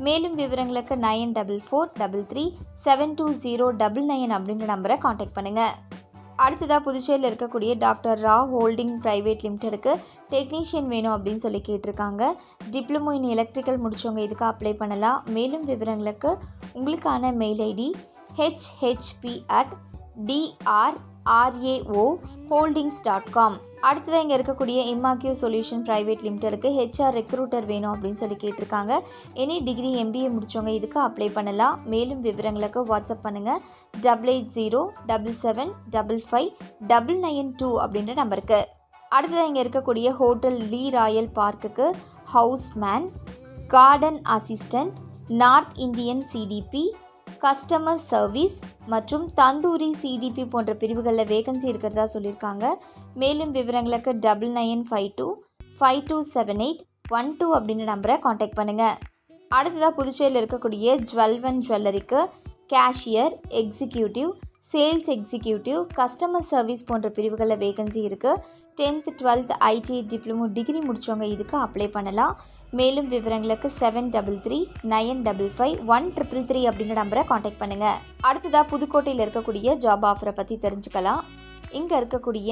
மேலும் விவரங்களுக்கு 9433720999 அப்படின்ற நம்பரை காண்டாக்ட் பண்ணுங்கள். அடுத்ததாக புதுச்சேரியில் இருக்கக்கூடிய டாக்டர் ராவ் ஹோல்டிங் பிரைவேட் லிமிடெடுக்கு டெக்னீஷியன் வேணும் அப்படின்னு சொல்லி கேட்டிருக்காங்க. டிப்ளமோ இன் எலக்ட்ரிக்கல் முடித்தவங்க இதுக்கு அப்ளை பண்ணலாம். மேலும் விவரங்களுக்கு உங்களுக்கான மெயில் ஐடி hhp@drraoholdings.com. அடுத்ததாக இங்கே இருக்கக்கூடிய இம்மாக்யூ சொல்யூஷன் பிரைவேட் லிமிடெடுக்கு ஹெச்ஆர் ரெக்ரூட்டர் வேணும் அப்படின்னு சொல்லி கேட்டிருக்காங்க. எனி டிகிரி MBA முடித்தவங்க இதுக்கு அப்ளை பண்ணலாம். மேலும் விவரங்களுக்கு வாட்ஸ்அப் பண்ணுங்கள் 8807555992 அப்படின்ற நம்பருக்கு. அடுத்ததாக இங்கே இருக்கக்கூடிய ஹோட்டல் லீ ராயல் பார்க்குக்கு Housman, garden assistant, north Indian CDP, customer service மற்றும் தந்தூரி CDP போன்ற பிரிவுகளில் வேகன்சி இருக்கிறதா சொல்லியிருக்காங்க. மேலும் விவரங்களுக்கு 9952527812 அப்படின்ற நம்பரை காண்டாக்ட் பண்ணுங்கள். அடுத்ததாக புதுச்சேரியில் இருக்கக்கூடிய ஜுவல்வன் ஜுவல்லரிக்கு cashier, executive, sales executive, customer service போன்ற பிரிவுகளில் வேகன்சி இருக்குது. 10th 12th ITI diploma degree முடித்தவங்க இதுக்கு அப்ளை பண்ணலாம். மேலும் விவரங்களுக்கு 7339551333 அப்படின்ற நம்பரை காண்டாக்ட் பண்ணுங்கள். அடுத்ததாக புதுக்கோட்டையில் இருக்கக்கூடிய ஜாப் ஆஃபரை பற்றி தெரிஞ்சுக்கலாம். இங்கே இருக்கக்கூடிய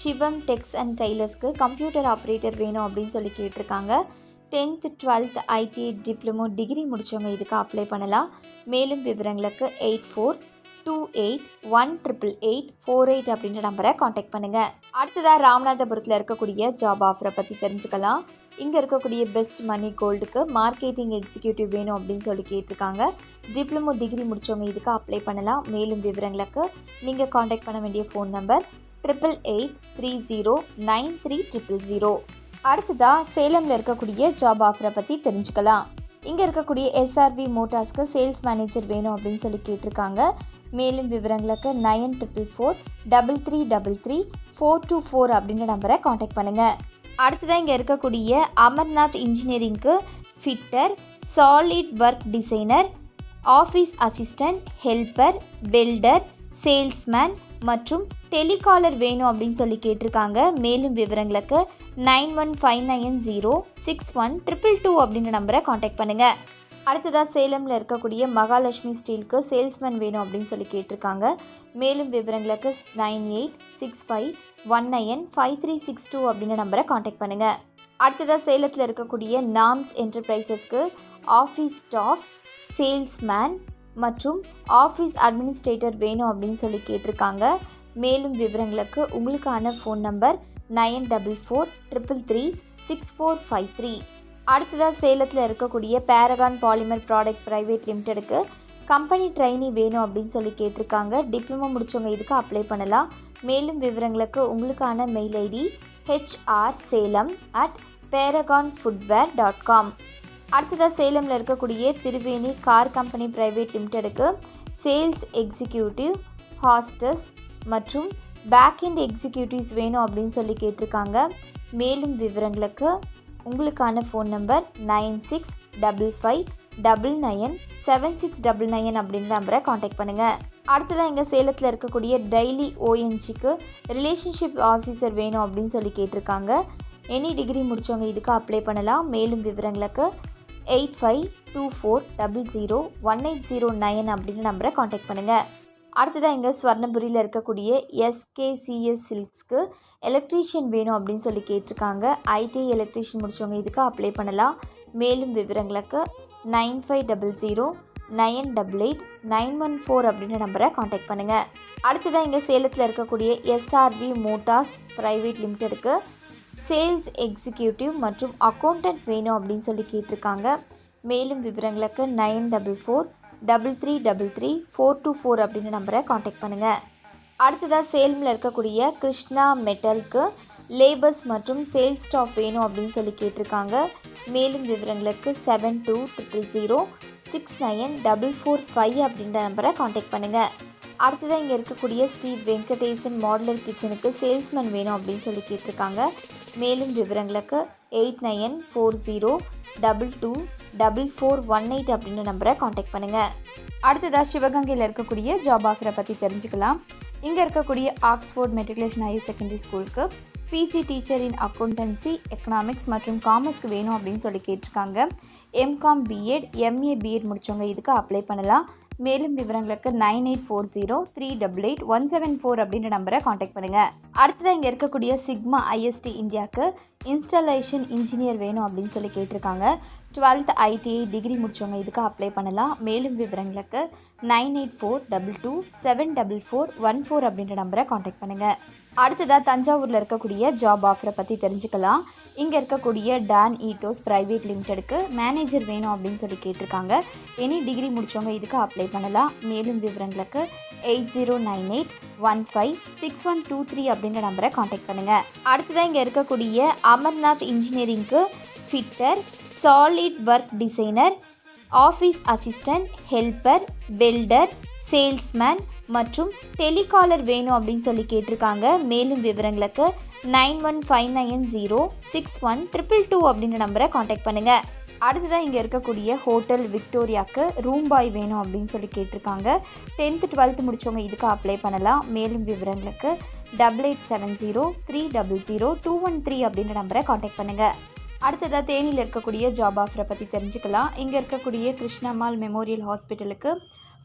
சிவம் டெக்ஸ் அண்ட் டெய்லர்ஸ்க்கு கம்ப்யூட்டர் ஆப்ரேட்டர் வேணும் அப்படின்னு சொல்லி கேட்டிருக்காங்க. 10th 12th ITI diploma degree முடித்தவங்க இதுக்கு அப்ளை பண்ணலாம். மேலும் விவரங்களுக்கு 8428188848 அப்படின்ற நம்பரை காண்டாக்ட் பண்ணுங்கள். அடுத்ததாக ராமநாதபுரத்தில் இருக்கக்கூடிய ஜாப் ஆஃபரை பற்றி தெரிஞ்சுக்கலாம். இங்கே இருக்கக்கூடிய பெஸ்ட் மணி கோல்டுக்கு மார்க்கெட்டிங் எக்ஸிக்யூட்டிவ் வேணும் அப்படின்னு சொல்லி கேட்டிருக்காங்க. டிப்ளமோ டிகிரி முடித்தவங்க இதுக்கு அப்ளை பண்ணலாம். மேலும் விவரங்களுக்கு நீங்கள் காண்டாக்ட் பண்ண வேண்டிய ஃபோன் நம்பர் 8883093000. அடுத்ததாக சேலமில் இருக்கக்கூடிய ஜாப் ஆஃபரை பற்றி தெரிஞ்சுக்கலாம். இங்கே இருக்கக்கூடிய SRV மோட்டார்ஸ்க்கு சேல்ஸ் மேனேஜர் வேணும் அப்படின்னு சொல்லி கேட்டிருக்காங்க. மேலும் விவரங்களுக்கு 9444333424 அப்படின்ற நம்பரை காண்டாக்ட் பண்ணுங்கள். அடுத்ததாக இங்கே இருக்கக்கூடிய அமர்நாத் இன்ஜினியரிங்க்கு fitter, solid work designer, office assistant, helper, welder, salesman மற்றும் டெலிகாலர் வேணும் அப்படின்னு சொல்லி கேட்டிருக்காங்க. மேலும் விவரங்களுக்கு 9159061222 அப்படின்ற நம்பரை காண்டாக்ட் பண்ணுங்கள். அடுத்ததாக சேலமில் இருக்கக்கூடிய மகாலட்சுமி ஸ்டீலுக்கு சேல்ஸ்மேன் வேணும் அப்படின்னு சொல்லி கேட்டிருக்காங்க. மேலும் விவரங்களுக்கு 9865195362 அப்படின்ற நம்பரை காண்டாக்ட் பண்ணுங்கள். அடுத்ததாக சேலத்தில் இருக்கக்கூடிய நாம்ஸ் என்டர்பிரைசஸ்க்கு ஆஃபீஸ் ஸ்டாஃப், சேல்ஸ்மேன் மற்றும் ஆஃபீஸ் அட்மினிஸ்ட்ரேட்டர் வேணும் அப்படின்னு சொல்லி கேட்டிருக்காங்க. மேலும் விவரங்களுக்கு உங்களுக்கான ஃபோன் நம்பர் 9443336453. அடுத்ததாக சேலத்தில் இருக்கக்கூடிய பேரகான் பாலிமர் ப்ராடக்ட் ப்ரைவேட் லிமிடெடுக்கு கம்பெனி ட்ரைனி வேணும் அப்படின்னு சொல்லி கேட்டிருக்காங்க. டிப்ளமோ முடித்தவங்க இதுக்கு அப்ளை பண்ணலாம். மேலும் விவரங்களுக்கு உங்களுக்கான மெயில் ஐடி hr.salem@paragonfootwear.com. அடுத்ததாக சேலமில் இருக்கக்கூடிய திருவேணி கார் கம்பெனி ப்ரைவேட் லிமிடெடுக்கு சேல்ஸ் எக்ஸிக்யூட்டிவ், ஹாஸ்டஸ் மற்றும் பேக்எண்ட் எக்ஸிக்யூட்டிவ்ஸ் வேணும் அப்படின்னு சொல்லி கேட்டிருக்காங்க. மேலும் விவரங்களுக்கு உங்களுக்கான ஃபோன் நம்பர் 9655997699 அப்படின்ற நம்பரை காண்டாக்ட் பண்ணுங்கள். அடுத்ததாக இங்கே சேலத்தில் இருக்கக்கூடிய டெய்லி ONGக்கு ரிலேஷன்ஷிப் ஆஃபீஸர் வேணும் அப்படின்னு சொல்லி கேட்டிருக்காங்க. எனி டிகிரி முடித்தவங்க இதுக்கு அப்ளை பண்ணலாம். மேலும் விவரங்களுக்கு 8524001809 அப்படின்ற நம்பரை காண்டாக்ட் பண்ணுங்கள். அடுத்ததாக இங்கே ஸ்வர்ணபுரியில் இருக்கக்கூடிய எஸ்கேசிஎஸ் சில்க்ஸ்க்கு எலக்ட்ரீஷியன் வேணும் அப்படின்னு சொல்லி கேட்டிருக்காங்க. ஐடிஐ எலக்ட்ரீஷியன் முடிச்சவங்க இதுக்கு அப்ளை பண்ணலாம். மேலும் விவரங்களுக்கு 9500988914 அப்படின்ற நம்பரை காண்டாக்ட் பண்ணுங்கள். அடுத்ததாக இங்கே சேலத்தில் இருக்கக்கூடிய எஸ்ஆர்வி மோட்டார்ஸ் பிரைவேட் லிமிட்டெடுக்கு சேல்ஸ் எக்ஸிக்யூட்டிவ் மற்றும் அக்கௌண்டன்ட் வேணும் அப்படின்னு சொல்லி கேட்டிருக்காங்க. மேலும் விவரங்களுக்கு 9433333424 அப்படின்ற நம்பரை காண்டாக்ட் பண்ணுங்கள். அடுத்ததாக சேலமில் இருக்கக்கூடிய கிருஷ்ணா மெட்டலுக்கு லேபர்ஸ் மற்றும் சேல்ஸ் ஸ்டாஃப் வேணும் அப்படின்னு சொல்லி கேட்டிருக்காங்க. மேலும் விவரங்களுக்கு 7200069445 அப்படின்ற நம்பரை காண்டாக்ட் பண்ணுங்கள். அடுத்ததாக இங்கே இருக்கக்கூடிய ஸ்ரீ வெங்கடேசன் மாடுலர் கிச்சனுக்கு சேல்ஸ்மேன் வேணும் அப்படின்னு சொல்லி கேட்டிருக்காங்க. மேலும் விவரங்களுக்கு 8940224418 அப்படின்ற நம்பரை காண்டாக்ட் பண்ணுங்கள். அடுத்ததாக சிவகங்கையில் இருக்கக்கூடிய ஜாப் ஆஃபரை பற்றி தெரிஞ்சுக்கலாம். இங்கே இருக்கக்கூடிய ஆக்ஸ்ஃபோர்ட் மெட்ரிகுலேஷன் ஹையர் செகண்டரி ஸ்கூலுக்கு PG teacher in accountancy economics மற்றும் காமர்ஸ்க்கு வேணும் அப்படின்னு சொல்லி கேட்டிருக்காங்க. எம்காம் பிஎட் எம்ஏ பிஎட் முடித்தவங்க இதுக்கு அப்ளை பண்ணலாம். மேலும் விவரங்களுக்கு 9840388174 அப்படின்ற நம்பரை காண்டாக்ட் பண்ணுங்கள். அடுத்ததாக இங்கே இருக்கக்கூடிய சிக்மா ஐஎஸ்டி இந்தியாவுக்கு இன்ஸ்டாலேஷன் இன்ஜினியர் வேணும் அப்படின்னு சொல்லி கேட்டிருக்காங்க. 12th ஐடிஐ டிகிரி முடித்தவங்க இதுக்கு அப்ளை பண்ணலாம். மேலும் விவரங்களுக்கு 9842274414 அப்படின்ற நம்பரை காண்டாக்ட் பண்ணுங்கள். அடுத்ததாக தஞ்சாவூரில் இருக்கக்கூடிய ஜாப் ஆஃபரை பற்றி தெரிஞ்சுக்கலாம். இங்கே இருக்கக்கூடிய டான் ஈட்டோஸ் பிரைவேட் லிமிட்டெடுக்கு மேனேஜர் வேணும் அப்படின்னு சொல்லி கேட்டிருக்காங்க. எனி டிகிரி முடித்தவங்க இதுக்கு அப்ளை பண்ணலாம். மேலும் விவரங்களுக்கு 8098156123 அப்படின்ற நம்பரை காண்டாக்ட் பண்ணுங்கள். அடுத்ததாக இங்கே இருக்கக்கூடிய அமர்நாத் இன்ஜினியரிங்க்கு fitter, solid work designer, office assistant, helper, welder, salesman மற்றும் டெலிகாலர் வேணும் அப்படின்னு சொல்லி கேட்டிருக்காங்க. மேலும் விவரங்களுக்கு 9159061222 அப்படின்ற நம்பரை காண்டாக்ட் பண்ணுங்கள். அடுத்ததாக இங்கே இருக்கக்கூடிய ஹோட்டல் விக்டோரியாவுக்கு ரூம் பாய் வேணும் அப்படின்னு சொல்லி கேட்டிருக்காங்க. 10th 12th முடித்தவங்க இதுக்கு அப்ளை பண்ணலாம். மேலும் விவரங்களுக்கு 8870300213 அப்படின்ற நம்பரை காண்டாக்ட் பண்ணுங்கள். அடுத்ததாக தேனியில் இருக்கக்கூடிய ஜாப் ஆஃபரை பற்றி தெரிஞ்சுக்கலாம். இங்கே இருக்கக்கூடிய கிருஷ்ணம்மாள் மெமோரியல் ஹாஸ்பிட்டலுக்கு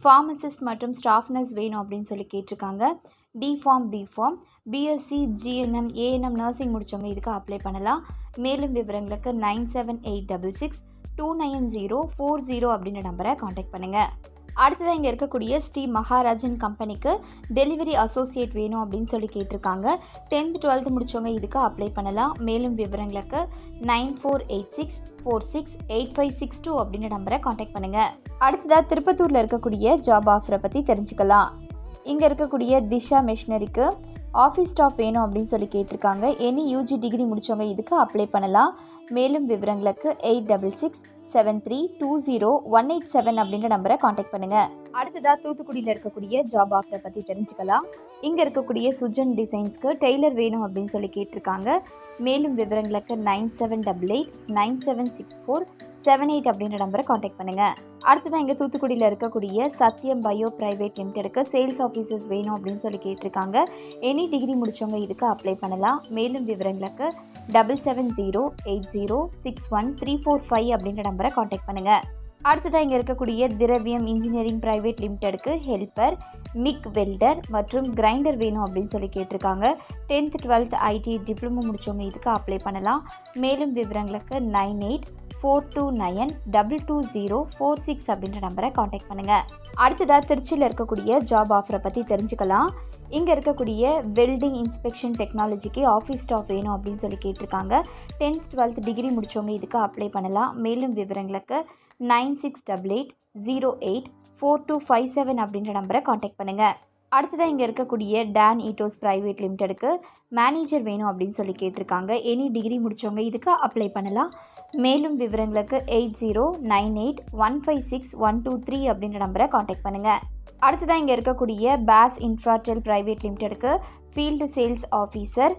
ஃபார்மசிஸ்ட் மற்றும் ஸ்டாஃப் நர்ஸ் வேணும் அப்படின்னு சொல்லி கேட்டிருக்காங்க. D Pharm, B Pharm, B Sc, GNM, ANM nursing முடித்தவங்க இதுக்கு அப்ளை பண்ணலாம். மேலும் விவரங்களுக்கு 9786629040 அப்படின்ற நம்பரை காண்டாக்ட் பண்ணுங்கள். அடுத்ததாக இங்கே இருக்கக்கூடிய ஸ்ரீ மகாராஜன் கம்பெனிக்கு டெலிவரி அசோசியேட் வேணும் அப்படின்னு சொல்லி கேட்டிருக்காங்க. 10th 12th முடித்தவங்க இதுக்கு அப்ளை பண்ணலாம். மேலும் விவரங்களுக்கு 9486468562 அப்படின்ற நம்பரை காண்டாக்ட் பண்ணுங்கள். அடுத்ததாக திருப்பத்தூரில் இருக்கக்கூடிய ஜாப் ஆஃபரை பற்றி தெரிஞ்சுக்கலாம். இங்கே இருக்கக்கூடிய திஷா மிஷினரிக்கு ஆஃபீஸ் ஸ்டாஃப் வேணும் அப்படின்னு சொல்லி கேட்டிருக்காங்க. எனி யூஜி டிகிரி முடித்தவங்க இதுக்கு அப்ளை பண்ணலாம். மேலும் விவரங்களுக்கு 8667320187 அப்படின்ற நம்பரை காண்டாக்ட் பண்ணுங்கள். அடுத்ததாக தூத்துக்குடியில் இருக்கக்கூடிய ஜாப் ஆஃபரை பற்றி தெரிஞ்சுக்கலாம். இங்கே இருக்கக்கூடிய சுஜன் டிசைன்ஸ்க்கு டெய்லர் வேணும் அப்படின்னு சொல்லி கேட்டிருக்காங்க. மேலும் விவரங்களுக்கு 9788976478 அப்படின்ற நம்பரை காண்டாக்ட் பண்ணுங்கள். அடுத்ததான் இங்கே தூத்துக்குடியில் இருக்கக்கூடிய சத்யம் பயோ பிரைவேட் லிமிட்டெடுக்கு சேல்ஸ் ஆஃபீஸர்ஸ் வேணும் அப்படின்னு சொல்லி கேட்டிருக்காங்க. எனி டிகிரி முடித்தவங்க இதுக்கு அப்ளை பண்ணலாம். மேலும் விவரங்களுக்கு 7708061345 அப்படின்ற நம்பரை காண்டாக்ட் பண்ணுங்கள். அடுத்ததாக இங்கே இருக்கக்கூடிய திரவியம் இன்ஜினியரிங் பிரைவேட் லிமிட்டெடுக்கு ஹெல்ப்பர், மிக் வெல்டர் மற்றும் கிரைண்டர் வேணும் அப்படின்னு சொல்லி கேட்டிருக்காங்க. 10th 12th ஐடி டிப்ளமோ முடித்தவங்க இதுக்கு அப்ளை பண்ணலாம். மேலும் விவரங்களுக்கு 9842922046 அப்படின்ற நம்பரை காண்டாக்ட் பண்ணுங்கள். அடுத்ததாக திருச்சியில் இருக்கக்கூடிய ஜாப் ஆஃபரை பற்றி தெரிஞ்சுக்கலாம். இங்கே இருக்கக்கூடிய வெல்டிங் இன்ஸ்பெக்ஷன் டெக்னாலஜிக்கு ஆஃபீஸ் ஸ்டாஃப் வேணும் அப்படின்னு சொல்லி கேட்டிருக்காங்க. 10th 12th டிகிரி முடித்தவங்க இதுக்கு அப்ளை பண்ணலாம். மேலும் விவரங்களுக்கு 9688084257 அப்படின்ற நம்பரை காண்டாக்ட் பண்ணுங்கள். அடுத்ததாக இங்கே இருக்கக்கூடிய டான் ஈட்டோஸ் பிரைவேட் லிமிட்டெடுக்கு மேனேஜர் வேணும் அப்படின்னு சொல்லி கேட்டிருக்காங்க. எனி டிகிரி முடித்தவங்க இதுக்கு அப்ளை பண்ணலாம். மேலும் விவரங்களுக்கு 8098156123 அப்படின்ற நம்பரை காண்டாக்ட் பண்ணுங்கள். அடுத்ததாக இங்கே இருக்கக்கூடிய பேஸ் இன்ஃப்ராடெல் பிரைவேட் லிமிட்டெடுக்கு field sales officer,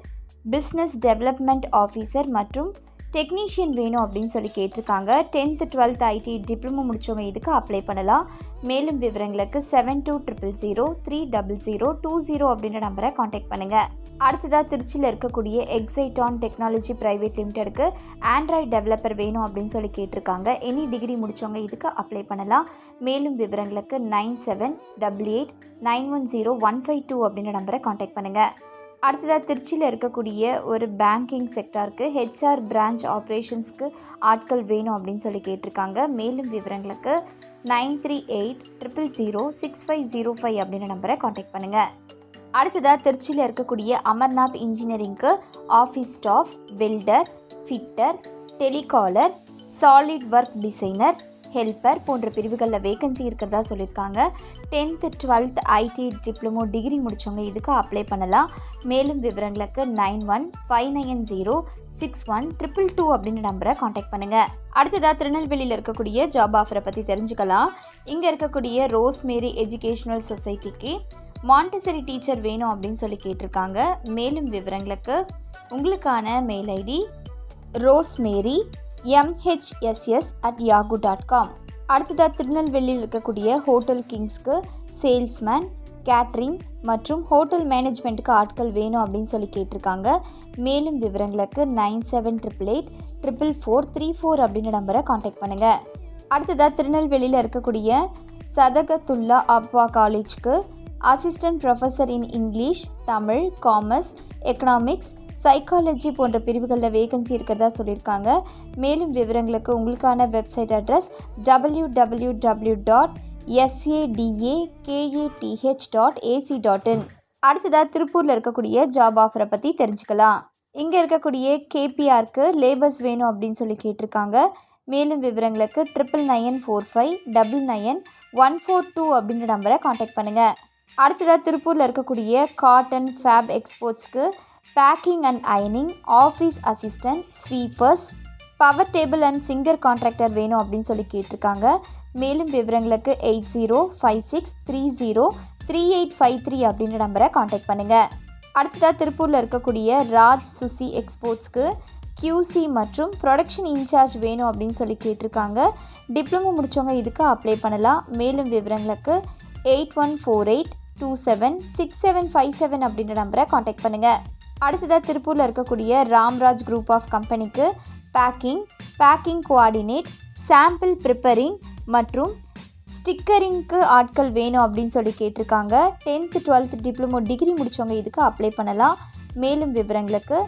business development officer மற்றும் டெக்னீஷியன் வேணும் அப்படின்னு சொல்லி கேட்டிருக்காங்க. 10th 12th ஐடி டிப்ளமோ முடித்தவங்க இதுக்கு அப்ளை பண்ணலாம். மேலும் விவரங்களுக்கு 7200030020 அப்படின்ற நம்பரை காண்டாக்ட் பண்ணுங்கள். அடுத்ததாக திருச்சியில் இருக்கக்கூடிய எக்ஸைட்டான் டெக்னாலஜி பிரைவேட் லிமிடெடுக்கு ஆண்ட்ராய்டு டெவலப்பர் வேணும் அப்படின்னு சொல்லி கேட்டிருக்காங்க. எனி டிகிரி முடித்தவங்க இதுக்கு அப்ளை பண்ணலாம். மேலும் விவரங்களுக்கு 9788910152 அப்படின்ற நம்பரை காண்டாக்ட் பண்ணுங்கள். அடுத்ததாக திருச்சியில் இருக்கக்கூடிய ஒரு பேங்கிங் செக்டாருக்கு ஹெச்ஆர் பிரான்ச் ஆப்ரேஷன்ஸ்க்கு ஆட்கள் வேணும் அப்படின்னு சொல்லி கேட்டிருக்காங்க. மேலும் விவரங்களுக்கு 9380006505 அப்படின்ற நம்பரை காண்டாக்ட் பண்ணுங்கள். அடுத்ததாக திருச்சியில் இருக்கக்கூடிய அமர்நாத் இன்ஜினியரிங்க்கு office staff, welder, fitter, telecaller, solid work designer, helper போன்ற பிரிவுகளில் வேகன்சி இருக்கிறதா சொல்லியிருக்காங்க. 10th 12th ID diploma degree முடித்தவங்க இதுக்கு அப்ளை பண்ணலாம். மேலும் விவரங்களுக்கு 9159061222 அப்படின்ற நம்பரை காண்டாக்ட் பண்ணுங்கள். அடுத்ததாக திருநெல்வேலியில் இருக்கக்கூடிய ஜாப் ஆஃபரை பற்றி தெரிஞ்சுக்கலாம். இங்கே இருக்கக்கூடிய ரோஸ்மேரி எஜுகேஷனல் சொசைட்டிக்கு மாண்டசரி டீச்சர் வேணும் அப்படின்னு சொல்லி கேட்டிருக்காங்க. மேலும் விவரங்களுக்கு உங்களுக்கான மெயில் ஐடி rosemary@yahoo.com. அடுத்ததாக திருநெல்வேலியில் இருக்கக்கூடிய ஹோட்டல் கிங்ஸ்க்கு சேல்ஸ்மேன், கேட்ரிங் மற்றும் ஹோட்டல் மேனேஜ்மெண்ட்டுக்கு ஆட்கள் வேணும் அப்படின்னு சொல்லி கேட்டிருக்காங்க. மேலும் விவரங்களுக்கு 9788844434 அப்படின்ற நம்பரை காண்டாக்ட் பண்ணுங்கள். அடுத்ததாக திருநெல்வேலியில் இருக்கக்கூடிய சதகத்துல்லா அப்பா காலேஜ்க்கு assistant professor in English, Tamil, commerce, economics, psychology போன்ற பிரிவுகளில் வேகன்சி இருக்கிறதா சொல்லியிருக்காங்க. மேலும் விவரங்களுக்கு உங்களுக்கான வெப்சைட் அட்ரஸ் www.sadakath.ac.in. அடுத்ததாக திருப்பூரில் இருக்கக்கூடிய ஜாப் ஆஃபரை பற்றி தெரிஞ்சுக்கலாம். இங்கே இருக்கக்கூடிய கேபிஆருக்கு லேபர்ஸ் வேணும் அப்படின்னு சொல்லி கேட்டிருக்காங்க. மேலும் விவரங்களுக்கு 9994599142 அப்படின்ற நம்பரை காண்டாக்ட் பண்ணுங்கள். அடுத்ததாக திருப்பூரில் இருக்கக்கூடிய காட்டன் ஃபேப் எக்ஸ்போர்ட்ஸ்க்கு பேக்கிங் அண்ட் அயனிங், office assistant, sweepers, power table and singer contractor வேணும் அப்படின்னு சொல்லி கேட்டிருக்காங்க. மேலும் விவரங்களுக்கு 8056303853 அப்படின்ற நம்பரை காண்டாக்ட் பண்ணுங்கள். அடுத்ததாக திருப்பூரில் இருக்கக்கூடிய ராஜ் சுசி எக்ஸ்போர்ட்ஸ்க்கு QC மற்றும் ப்ரொடக்ஷன் இன்சார்ஜ் வேணும் அப்படின்னு சொல்லி கேட்டிருக்காங்க. டிப்ளமோ முடித்தவங்க இதுக்கு அப்ளை பண்ணலாம். மேலும் விவரங்களுக்கு 8148276757 அப்படின்ற நம்பரை காண்டாக்ட் பண்ணுங்கள். அடுத்ததாக திருப்பூரில் இருக்கக்கூடிய ராம்ராஜ் குரூப் ஆஃப் கம்பெனிக்கு பேக்கிங் கோஆர்டினேட், சாம்பிள் ப்ரிப்பரிங் மற்றும் ஸ்டிக்கரிங்க்கு ஆட்கள் வேணும் அப்படின்னு சொல்லி கேட்டிருக்காங்க. 10th 12th டிப்ளமோ டிகிரி முடித்தவங்க இதுக்கு அப்ளை பண்ணலாம். மேலும் விவரங்களுக்கு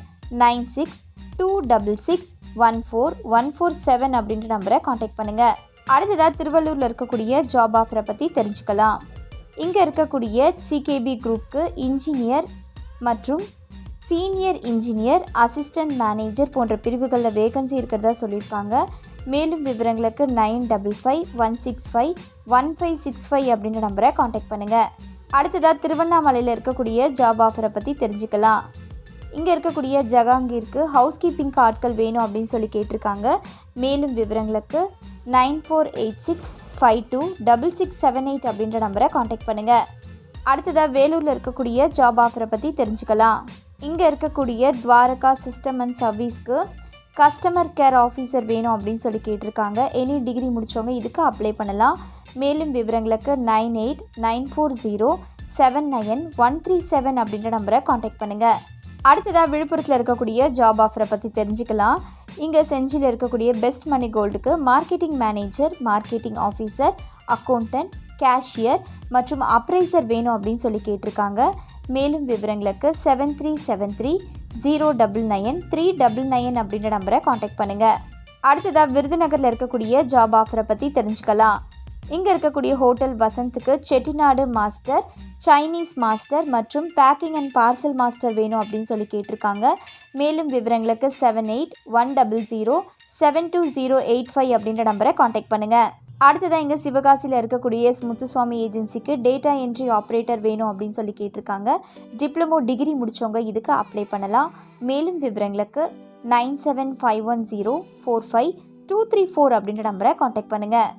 9626614147 அப்படின்ற நம்பரை காண்டாக்ட் பண்ணுங்கள். அடுத்ததாக திருவள்ளூரில் இருக்கக்கூடிய ஜாப் ஆஃபரை பற்றி தெரிஞ்சுக்கலாம். இங்கே இருக்கக்கூடிய சிகேபி குரூப்புக்கு இன்ஜினியர் மற்றும் சீனியர் இன்ஜினியர், அசிஸ்டன்ட் மேனேஜர் போன்ற பிரிவுகளில் வேகன்சி இருக்கிறதா சொல்லியிருக்காங்க. மேலும் விவரங்களுக்கு 9516515565 அப்படின்ற நம்பரை காண்டாக்ட் பண்ணுங்கள். அடுத்ததாக திருவண்ணாமலையில் இருக்கக்கூடிய ஜாப் ஆஃபரை பற்றி தெரிஞ்சுக்கலாம். இங்கே இருக்கக்கூடிய ஜகாங்கீருக்கு ஹவுஸ் கீப்பிங்க்கு ஆட்கள் வேணும் அப்படின்னு சொல்லி கேட்டிருக்காங்க. மேலும் விவரங்களுக்கு 9486526678 அப்படின்ற நம்பரை காண்டாக்ட் பண்ணுங்கள். அடுத்ததாக வேலூரில் இருக்கக்கூடிய ஜாப் ஆஃபரை பற்றி தெரிஞ்சுக்கலாம். இங்கே இருக்கக்கூடிய துவாரகா சிஸ்டம் அண்ட் சர்வீஸ்க்கு கஸ்டமர் கேர் ஆஃபீஸர் வேணும் அப்படின்னு சொல்லி கேட்டிருக்காங்க. எனி டிகிரி முடித்தவங்க இதுக்கு அப்ளை பண்ணலாம். மேலும் விவரங்களுக்கு 9894079137 அப்படின்ற நம்பரை காண்டாக்ட் பண்ணுங்கள். அடுத்ததாக விழுப்புரத்தில் இருக்கக்கூடிய ஜாப் ஆஃபரை பற்றி தெரிஞ்சுக்கலாம். இங்கே செஞ்சியில் இருக்கக்கூடிய பெஸ்ட் மணி கோல்டுக்கு marketing manager, marketing officer, accountant, cashier மற்றும் அப்ரைசர் வேணும் அப்படின்னு சொல்லி கேட்டிருக்காங்க. மேலும் விவரங்களுக்கு 7373099399 அப்படின்ற நம்பரை காண்டாக்ட் பண்ணுங்கள். அடுத்ததாக விருதுநகரில் இருக்கக்கூடிய ஜாப் ஆஃபரை பற்றி தெரிஞ்சுக்கலாம். இங்கே இருக்கக்கூடிய ஹோட்டல் வசந்துக்கு செட்டிநாடு மாஸ்டர், சைனீஸ் மாஸ்டர் மற்றும் பேக்கிங் அண்ட் பார்சல் மாஸ்டர் வேணும் அப்படின்னு சொல்லி கேட்டிருக்காங்க. மேலும் விவரங்களுக்கு 7810072085 அப்படின்ற நம்பரை காண்டாக்ட் பண்ணுங்கள். அடுத்ததாக இங்கே சிவகாசியில் இருக்கக்கூடிய முத்துசுவாமி ஏஜென்சிக்கு டேட்டா என்ட்ரி ஆப்ரேட்டர் வேணும் அப்படின்னு சொல்லி கேட்டிருக்காங்க. டிப்ளமோ டிகிரி முடித்தவங்க இதுக்கு அப்ளை பண்ணலாம். மேலும் விவரங்களுக்கு 9751045234 அப்படின்ற நம்பரை காண்டாக்ட் பண்ணுங்கள்.